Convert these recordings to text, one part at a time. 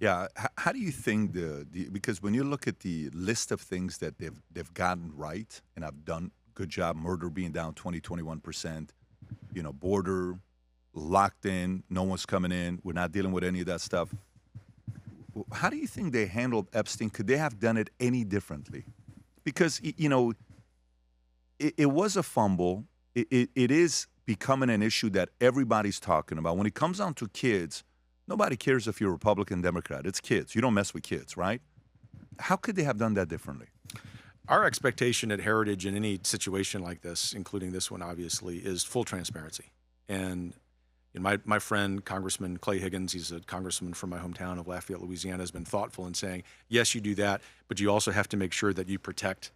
Yeah. How do you think because when you look at the list of things that they've gotten right and have done good job, murder being down 21%, border locked in, no one's coming in, we're not dealing with any of that stuff. How do you think they handled Epstein? Could they have done it any differently? Because, it was a fumble. It is becoming an issue that everybody's talking about. When it comes down to kids, nobody cares if you're Republican, Democrat. It's kids. You don't mess with kids, right? How could they have done that differently? Our expectation at Heritage in any situation like this, including this one, obviously, is full transparency. And my friend, Congressman Clay Higgins, he's a congressman from my hometown of Lafayette, Louisiana, has been thoughtful in saying, yes, you do that, but you also have to make sure that you protect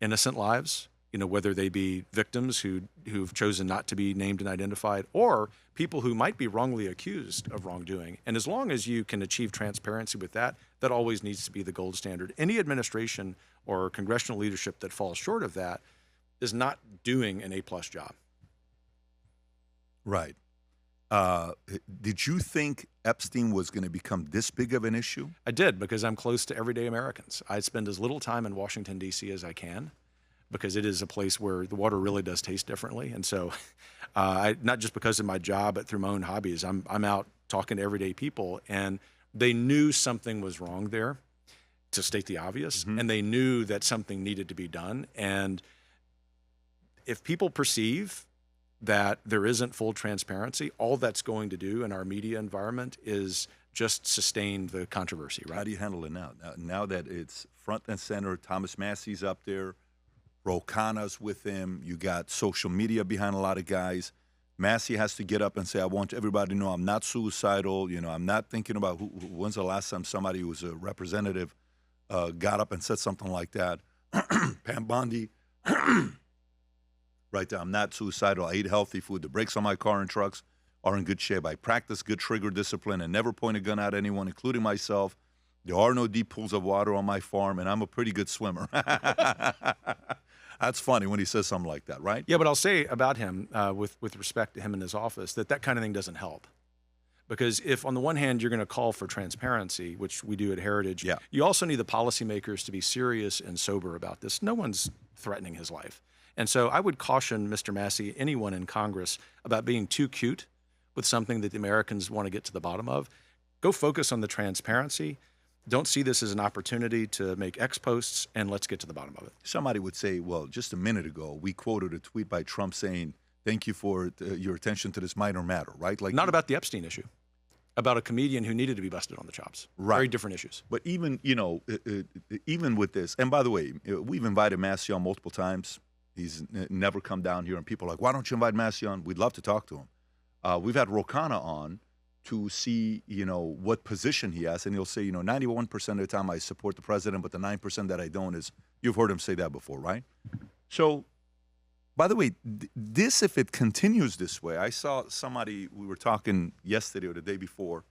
innocent lives, whether they be victims who've chosen not to be named and identified, or people who might be wrongly accused of wrongdoing. And as long as you can achieve transparency with that, that always needs to be the gold standard. Any administration or congressional leadership that falls short of that is not doing an A-plus job. Right. Did you think Epstein was going to become this big of an issue? I did, because I'm close to everyday Americans. I spend as little time in Washington, D.C. as I can, because it is a place where the water really does taste differently. And so not just because of my job, but through my own hobbies, I'm out talking to everyday people, and they knew something was wrong there, to state the obvious, and they knew that something needed to be done. And if people perceive that there isn't full transparency, all that's going to do in our media environment is just sustain the controversy, right? How do you handle it now? Now that it's front and center, Thomas Massie's up there, Rokana's with him, you got social media behind a lot of guys. Massie has to get up and say, I want everybody to know I'm not suicidal. I'm not thinking about when's the last time somebody who was a representative got up and said something like that. Pam Bondi, right there, I'm not suicidal. I eat healthy food. The brakes on my car and trucks are in good shape. I practice good trigger discipline and never point a gun at anyone, including myself. There are no deep pools of water on my farm, and I'm a pretty good swimmer. That's funny when he says something like that, right? Yeah, but I'll say about him, with respect to him and his office, that kind of thing doesn't help. Because if on the one hand you're going to call for transparency, which we do at Heritage, you also need the policymakers to be serious and sober about this. No one's threatening his life. And so I would caution Mr. Massie, anyone in Congress, about being too cute with something that the Americans want to get to the bottom of. Go focus on the transparency. Don't see this as an opportunity to make X posts, and let's get to the bottom of it. Somebody would say, well, just a minute ago, we quoted a tweet by Trump saying, thank you for your attention to this minor matter, right? Like, not about the Epstein issue, about a comedian who needed to be busted on the chops. Right. Very different issues. But even, even with this, and by the way, we've invited Massie on multiple times. He's never come down here, and people are like, why don't you invite Massie on? We'd love to talk to him. We've had Rokana on to see, what position he has, and he'll say, 91% of the time I support the president, but the 9% that I don't is, you've heard him say that before, right? So, by the way, this, if it continues this way, I saw somebody, we were talking yesterday or the day before,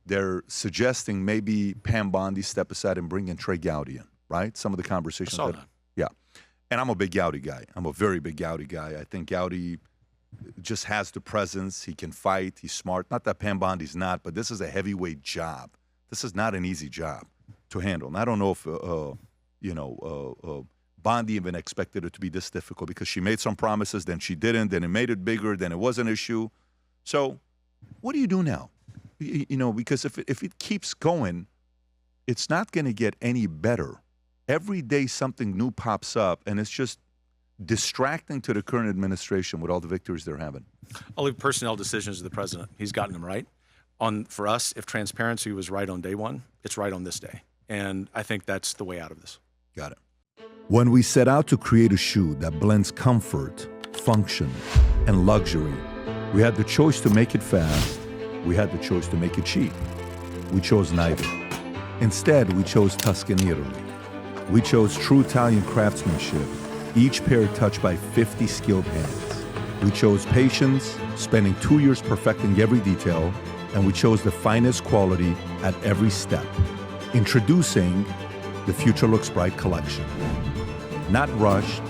they're suggesting maybe Pam Bondi step aside and bring in Trey Gowdy in, right? Some of the conversations. I saw that. Yeah. And I'm a big Gowdy guy. I'm a very big Gowdy guy. I think Gowdy just has the presence. He can fight. He's smart. Not that Pam Bondi's not, but this is a heavyweight job. This is not an easy job to handle. And I don't know if, Bondi even expected it to be this difficult, because she made some promises, then she didn't, then it made it bigger, then it was an issue. So what do you do now? Because if it keeps going, it's not going to get any better. Every day something new pops up, and it's just distracting to the current administration with all the victories they're having. I'll leave personnel decisions to the president. He's gotten them right. For us, if transparency was right on day one, it's right on this day. And I think that's the way out of this. Got it. When we set out to create a shoe that blends comfort, function, and luxury, we had the choice to make it fast. We had the choice to make it cheap. We chose neither. Instead, we chose Tuscany, Italy. We chose true Italian craftsmanship, each pair touched by 50 skilled hands. We chose patience, spending 2 years perfecting every detail, and we chose the finest quality at every step. Introducing the Future Looks Bright collection. Not rushed,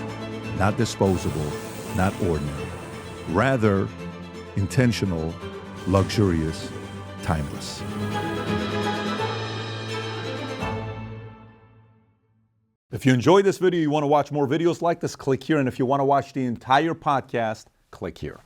not disposable, not ordinary. Rather, intentional, luxurious, timeless. If you enjoyed this video, you want to watch more videos like this, click here. And if you want to watch the entire podcast, click here.